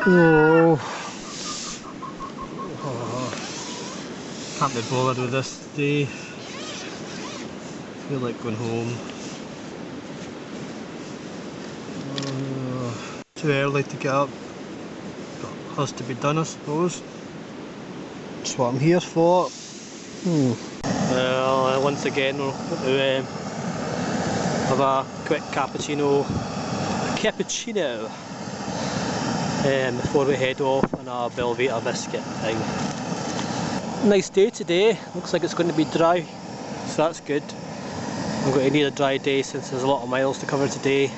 Oh. Can't be bothered with this today. Feel like going home. Too early to get up, but has to be done, I suppose. That's what I'm here for. Well, once again we're going to have a quick cappuccino before we head off on a Belvita biscuit thing. Nice day today, looks like it's going to be dry, so that's good. I'm going to need a dry day since there's a lot of miles to cover today.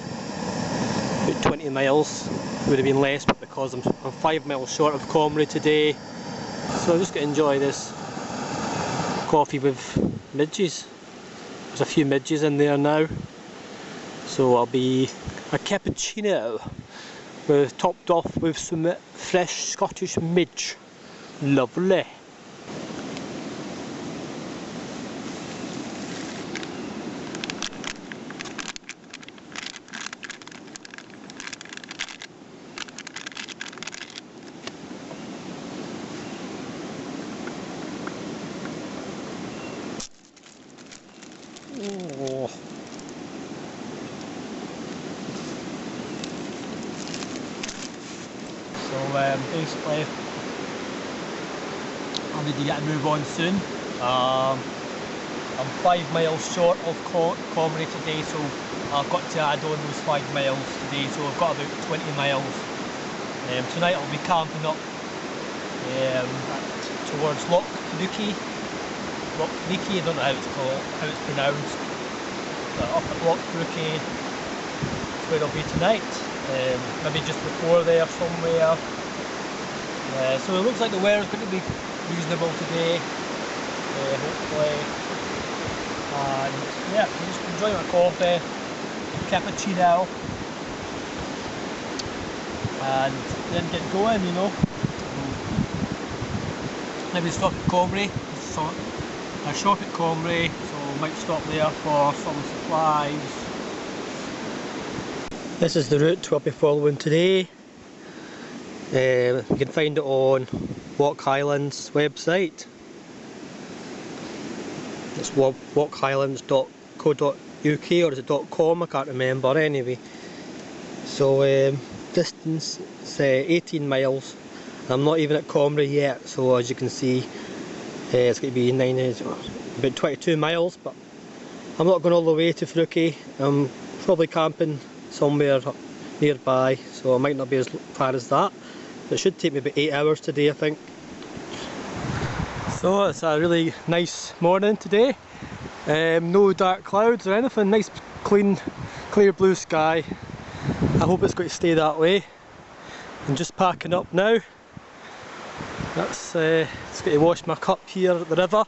About 20 miles, would have been less, but because I'm 5 miles short of Comrie today, so I'm just going to enjoy this coffee with midges. There's a few midges in there now, so I'll be a cappuccino with topped off with some fresh Scottish midge. Lovely. Oh. So basically I need to get a move on soon. I'm 5 miles short of Comrie today, so I've got to add on those 5 miles today, so I've got about 20 miles. Tonight I'll be camping up towards Loch, I don't know how it's pronounced, but up at Loch Freuchie is where I'll be tonight. Maybe just before there somewhere. So it looks like the weather's going to be reasonable today, hopefully. And yeah, just enjoy my coffee, cappuccino, and then get going, you know. Maybe stop at Comrie. I shop at Comrie, so I might stop there for some supplies. This is the route we'll be following today. You can find it on Loch Highlands website. It's lochhighlands.co.uk, or is it .com? I can't remember anyway. So distance is 18 miles. I'm not even at Comrie yet, so as you can see it's going to be about 22 miles, but I'm not going all the way to Freuchie. I'm probably camping somewhere nearby, so I might not be as far as that, but it should take me about 8 hours today, I think. So it's a really nice morning today, no dark clouds or anything, nice clean clear blue sky. I hope it's going to stay that way. I'm just packing up now. That's it's going to wash my cup here at the river,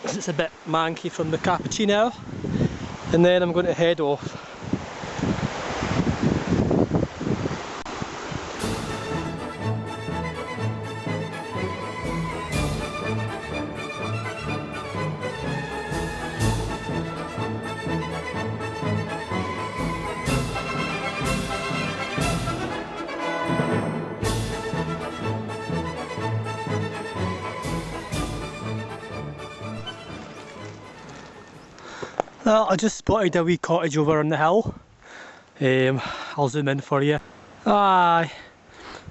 it's a bit manky from the cappuccino, and then I'm going to head off. Well, I just spotted a wee cottage over on the hill. I'll zoom in for you. Aye,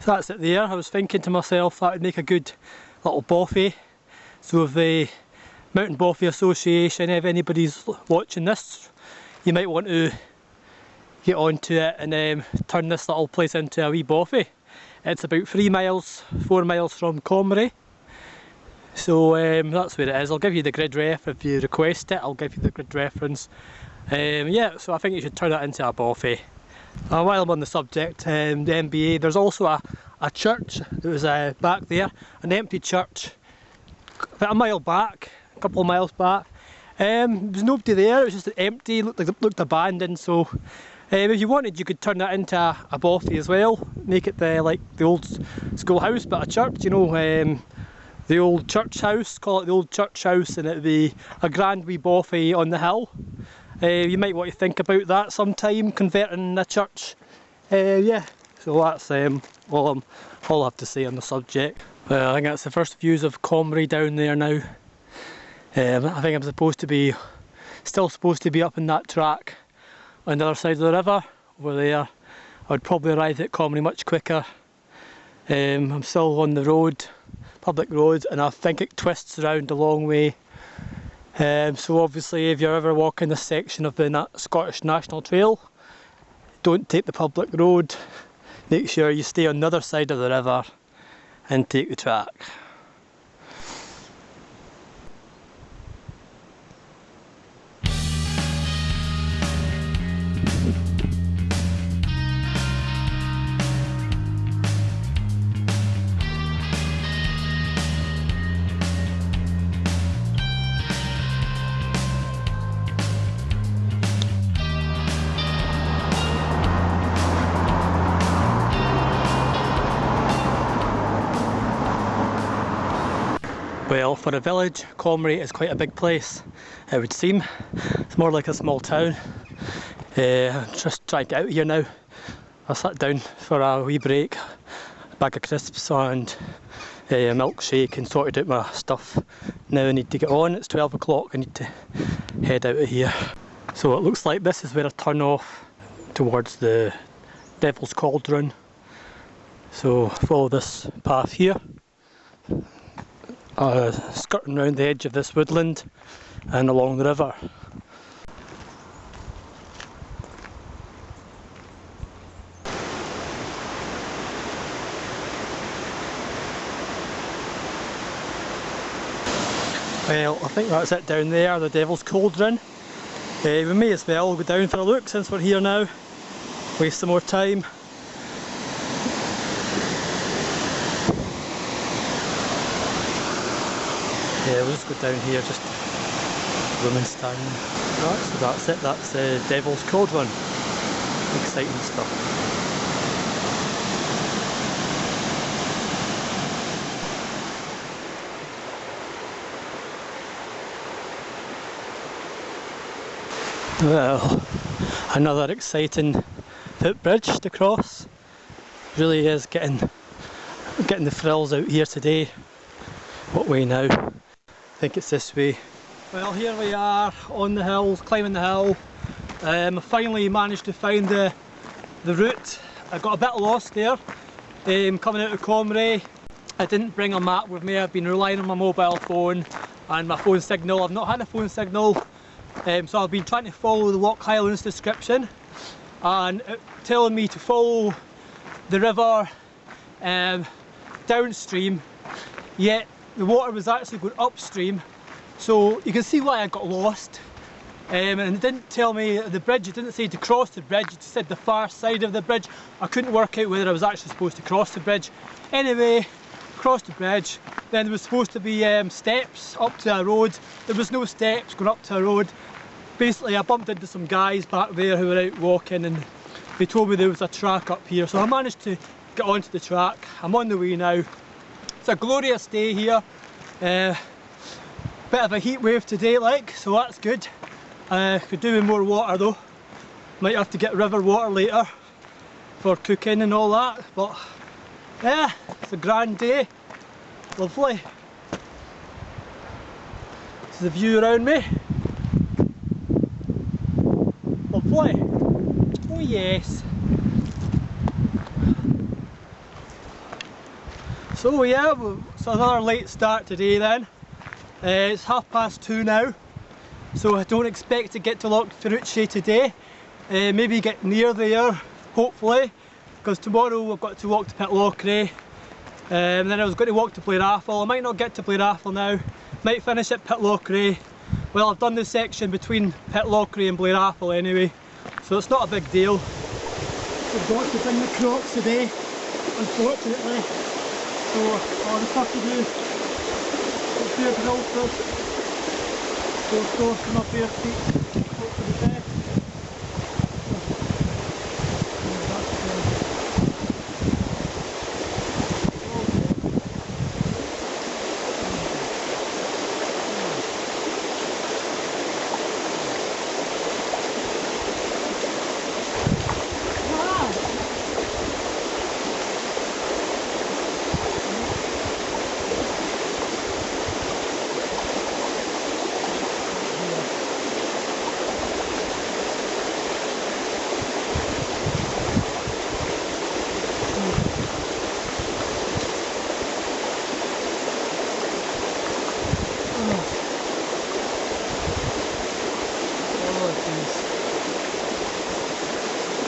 so that's it there. I was thinking to myself that would make a good little bothy. So if the Mountain Bothy Association, if anybody's watching this, you might want to get onto it and turn this little place into a wee bothy. It's about 4 miles from Comrie. So that's where it is. I'll give you the grid ref if you request it. I'll give you the grid reference. Yeah, so I think you should turn it into a bothy. While I'm on the subject, the NBA, there's also a church that was back there, an empty church, about a mile back, a couple of miles back. There was nobody there, it was just empty, looked abandoned, so if you wanted you could turn that into a bothy as well, make it like the old schoolhouse but a church, you know. The old church house, call it the old church house, and it'd be a grand wee bothy on the hill. You might want to think about that sometime, converting a church. Yeah, So that's all I have to say on the subject. Well, I think that's the first views of Comrie down there now. I think I'm still supposed to be up in that track on the other side of the river over there. I would probably arrive at Comrie much quicker. I'm still on the road, public road, and I think it twists around a long way. So obviously if you're ever walking this section of the Scottish National Trail, don't take the public road. Make sure you stay on the other side of the river and take the track. Well, for a village, Comrie is quite a big place, it would seem. It's more like a small town. I'm just trying to get out of here now. I sat down for a wee break, a bag of crisps and a milkshake, and sorted out my stuff. Now I need to get on. It's 12 o'clock, I need to head out of here. So it looks like this is where I turn off towards the Devil's Cauldron. So follow this path here. Skirting around the edge of this woodland and along the river. Well, I think that's it down there, the Devil's Cauldron. We may as well go down for a look since we're here now. Waste some more time. Yeah, we'll just go down here, just women's town. Right, so that's it, that's the Devil's Cauldron. Exciting stuff. Well, another exciting footbridge to cross. Really is getting the thrills out here today. What way now? I think it's this way. Well, here we are on the hills, climbing the hill. I finally managed to find the route. I got a bit lost there, coming out of Comrie. I didn't bring a map with me. I've been relying on my mobile phone and my phone signal. I've not had a phone signal, so I've been trying to follow the Loch Highlands description, and it telling me to follow the river downstream, yet the water was actually going upstream, so you can see why I got lost. And it didn't tell me the bridge, it didn't say to cross the bridge, it just said the far side of the bridge. I couldn't work out whether I was actually supposed to cross the bridge. Anyway, crossed the bridge, then there was supposed to be steps up to a road. There was no steps going up to a road. Basically I bumped into some guys back there who were out walking, and they told me there was a track up here, so I managed to get onto the track. I'm on the way now. It's a glorious day here. Bit of a heat wave today, so that's good. Could do with more water though. Might have to get river water later for cooking and all that, but yeah, it's a grand day. Lovely. This is the view around me. Lovely. Oh yes. So yeah, it's another late start today then. It's 2:30 now, so I don't expect to get to Loch Freuchie today. Maybe get near there, hopefully, because tomorrow I've got to walk to Pitlochry, and then I was going to walk to Blairaffle. I might not get to Blairaffle now, might finish at Pitlochry. Well, I've done the section between Pitlochry and Blairaffle anyway, so it's not a big deal. I've got to bring the Crocs today, unfortunately. So I'll just have to do a bare grill first. So of course in my bare feet, hope for the best.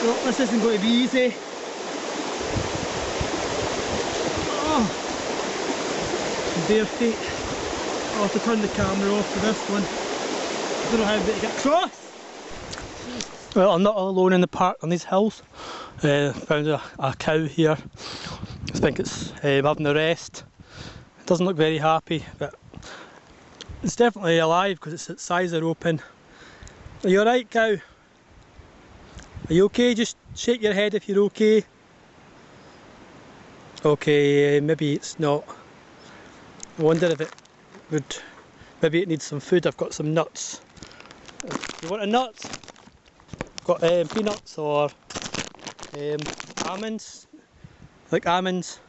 Well, this isn't going to be easy. Oh, bare feet. I'll have to turn the camera off for this one. I don't know how to get across. Well, I'm not alone in the park on these hills. Found a cow here. I think it's having a rest. It doesn't look very happy, but it's definitely alive because its eyes are open. Are you alright, cow? Are you okay? Just shake your head if you're okay. Okay, maybe it's not. I wonder if it would, maybe it needs some food. I've got some nuts. You want a nut? Got peanuts or almonds, like almonds,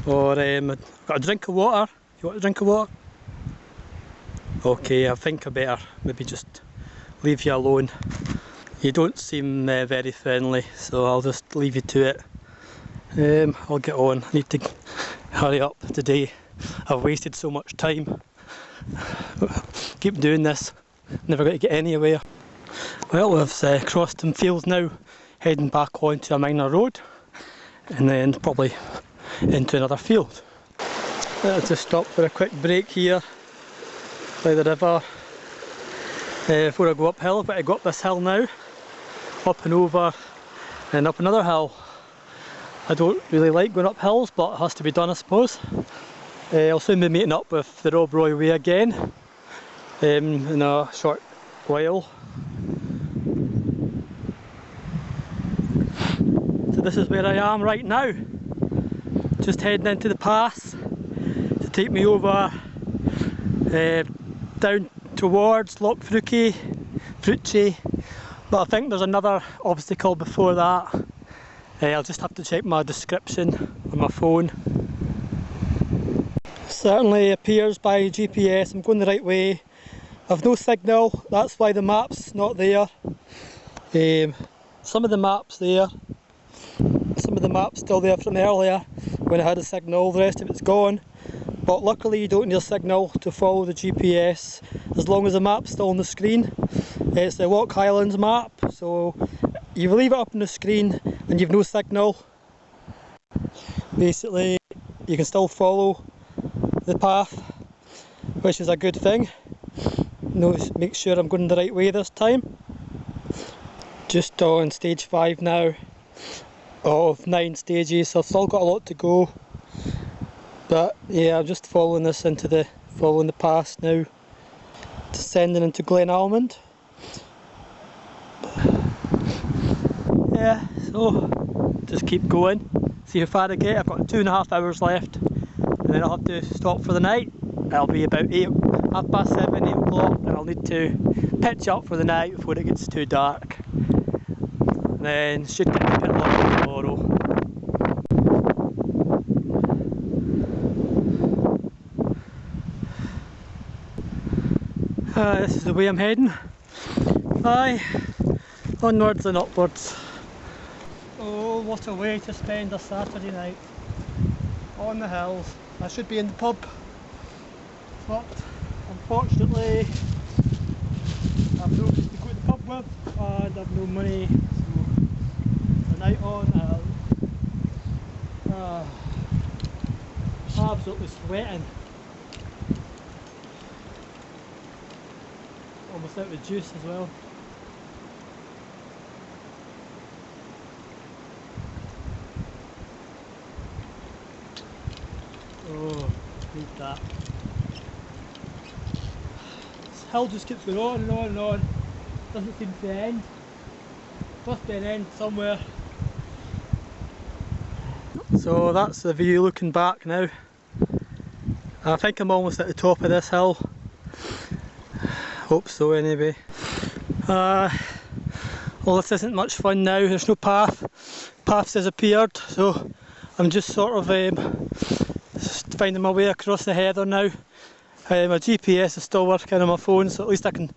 or got a drink of water. You want a drink of water? Okay, I think I better maybe just leave you alone. You don't seem very friendly, so I'll just leave you to it. I'll get on. I need to hurry up today. I've wasted so much time. Keep doing this, never going to get anywhere. Well, we've crossed some fields now, heading back onto a minor road, and then probably into another field. Let's just stop for a quick break here by the river before I go uphill. But I go up this hill now, up and over, and up another hill. I don't really like going up hills, but it has to be done, I suppose. I'll soon be meeting up with the Rob Roy Way again in a short while. So this is where I am right now, just heading into the pass to take me over down towards Loch Freuchie, but I think there's another obstacle before that. I'll just have to check my description on my phone. Certainly appears by GPS I'm going the right way. I've no signal, that's why the map's not there. Some of the map's there, some of the map's still there from earlier when I had a signal, the rest of it's gone. But luckily you don't need a signal to follow the GPS as long as the map's still on the screen. It's the Loch Highlands map, so you leave it up on the screen and you've no signal. Basically you can still follow the path, which is a good thing. Make sure I'm going the right way this time. Just on stage 5 now of 9 stages, so I've still got a lot to go. But yeah, I'm just following this following the pass now, descending into Glen Almond. Yeah, so just keep going, see how far I get. I've got 2.5 hours left, and then I'll have to stop for the night. It'll be about 7:30, 8 o'clock, and I'll need to pitch up for the night before it gets too dark. And then should get to pit lodge tomorrow. This is the way I'm heading. Aye, onwards and upwards. Oh, what a way to spend a Saturday night on the hills. I should be in the pub, but unfortunately I've no people to go to the pub with and I've no money, so the night on absolutely sweating. Almost out of juice as well. Oh, need that. This hill just keeps going on and on and on. Doesn't seem to end. Must be an end somewhere. So that's the view looking back now. I think I'm almost at the top of this hill. Hope so anyway. Well, this isn't much fun now. There's no path. Path's disappeared, so I'm just sort of finding my way across the heather now. My GPS is still working on my phone, so at least I can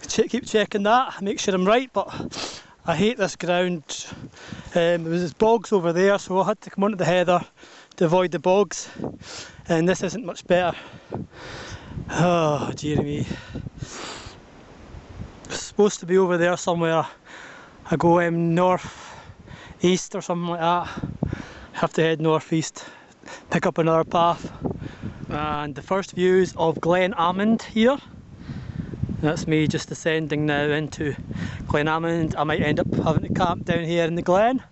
keep checking that, make sure I'm right. But I hate this ground. There was bogs over there, so I had to come onto the heather to avoid the bogs, and this isn't much better. Oh dear me. It's supposed to be over there somewhere I go north east or something like that. Have to head northeast, pick up another path. And the first views of Glen Almond here. That's me just descending now into Glen Almond. I might end up having to camp down here in the glen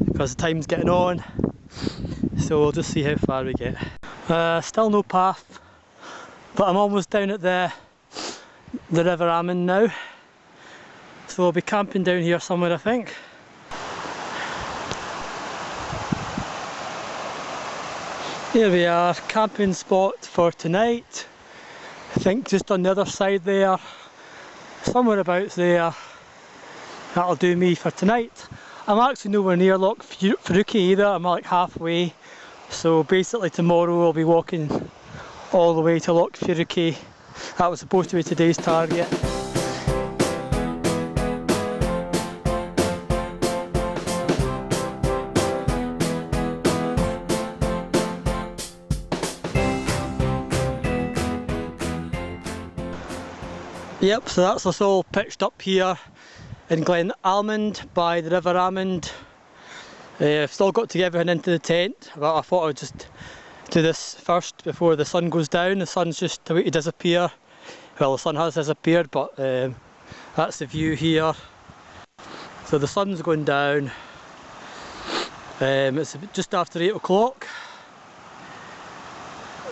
because the time's getting on. So we'll just see how far we get. Still no path, but I'm almost down at the River Almond now. So we'll be camping down here somewhere, I think. Here we are, camping spot for tonight. I think just on the other side there, somewhere about there. That'll do me for tonight. I'm actually nowhere near Loch Freuchie either, I'm like halfway. So basically tomorrow we'll be walking all the way to Loch Freuchie. That was supposed to be today's target. Yep, so that's us all pitched up here in Glen Almond by the River Almond. I've still got to get everything into the tent, but I thought I'd just do this first before the sun goes down. The sun's just about to disappear. Well, the sun has disappeared, but that's the view here. So the sun's going down. It's just after 8 o'clock.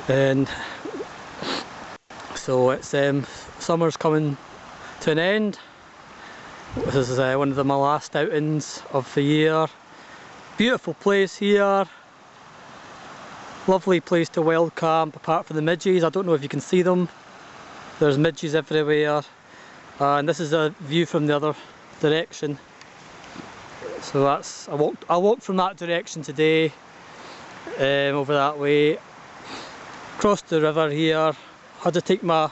And so it's summer's coming to an end. This is one of my last outings of the year. Beautiful place here. Lovely place to wild camp apart from the midges. I don't know if you can see them. There's midges everywhere. And this is a view from the other direction. So that's I walked from that direction today, over that way. Crossed the river here. Had to take my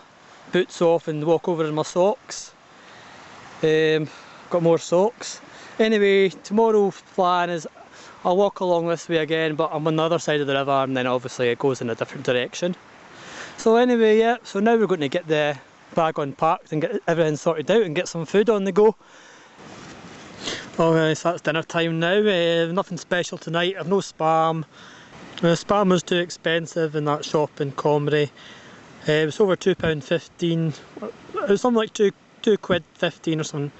boots off and walk over in my socks. Got more socks. Anyway, tomorrow's plan is I'll walk along this way again, but I'm on the other side of the river, and then obviously it goes in a different direction. So anyway, yeah, so now we're going to get the bag unpacked and get everything sorted out and get some food on the go. Okay, so that's dinner time now. Nothing special tonight. I've no spam. Spam was too expensive in that shop in Comrie. It was over £2.15. It was something like £2.15 or something.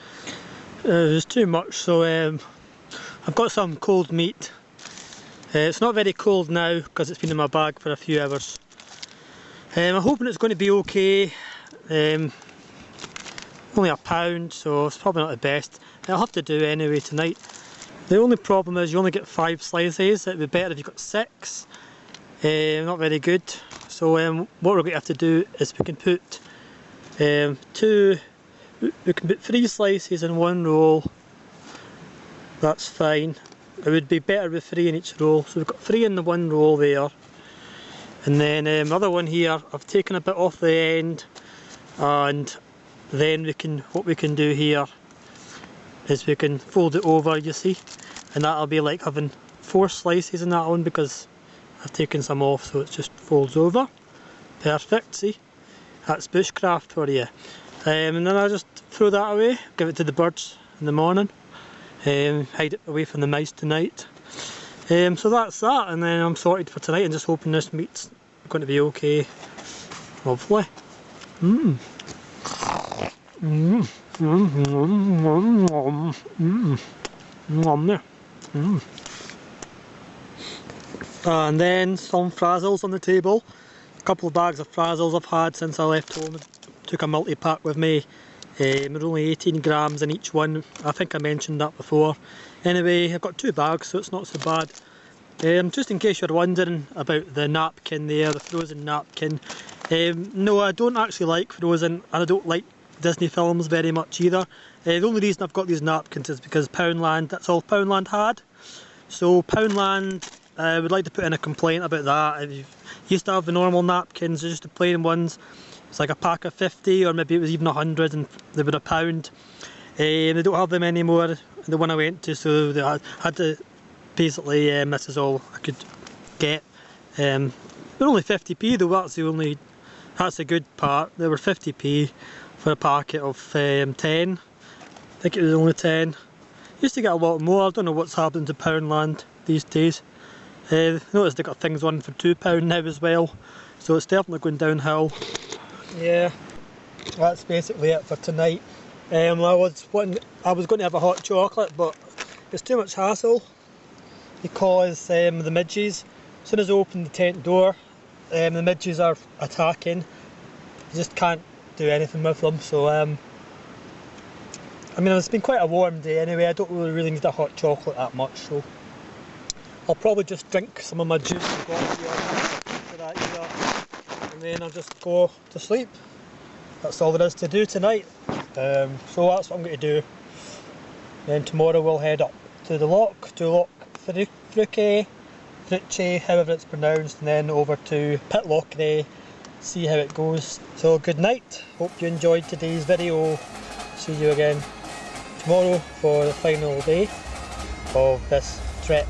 It was too much, so I've got some cold meat. It's not very cold now because it's been in my bag for a few hours. I'm hoping it's going to be okay. Only £1, so it's probably not the best. I'll have to do anyway tonight. The only problem is you only get 5 slices. It'd be better if you got 6. Not very good. So what we're going to have to do is we can put we can put 3 slices in one roll. That's fine. It would be better with 3 in each roll. So we've got 3 in the one roll there. And then the other one here, I've taken a bit off the end, and then what we can do here is we can fold it over, you see, and that'll be like having 4 slices in that one because I've taken some off, so it just folds over. Perfect, see? That's bushcraft for you. And then I'll just throw that away, give it to the birds in the morning, hide it away from the mice tonight. So that's that, and then I'm sorted for tonight and just hoping this meat's going to be okay. Lovely. And then some frazzles on the table. A couple of bags of frazzles I've had since I left home. I took a multi-pack with me. They're only 18 grams in each one. I think I mentioned that before. Anyway, I've got 2 bags, so it's not so bad. Just in case you're wondering about the napkin there, the Frozen napkin. No, I don't actually like Frozen, and I don't like Disney films very much either. The only reason I've got these napkins is because Poundland, that's all Poundland had. So Poundland, I would like to put in a complaint about that. If you used to have the normal napkins, just the plain ones, it's like a pack of 50 or maybe it was even 100 and they were £1. They don't have them anymore, the one I went to, so they had to basically this is all I could get. They're only 50p though, that's the good part. They were 50p for a packet of 10. I think it was only 10. Used to get a lot more. I don't know what's happening to Poundland these days. Noticed they got things on for £2 now as well, so it's definitely going downhill. Yeah, that's basically it for tonight. I was going to have a hot chocolate, but it's too much hassle because the midges, as soon as I open the tent door, the midges are attacking. You just can't do anything with them. So I mean, it's been quite a warm day anyway. I don't really need a hot chocolate that much, so I'll probably just drink some of my juice I've got here for that here, and then I'll just go to sleep. That's all there is to do tonight. So that's what I'm going to do. Then tomorrow we'll head up to the Loch, Freuchie, however it's pronounced, and then over to Loch, see how it goes. So good night, hope you enjoyed today's video. See you again tomorrow for the final day of this trek.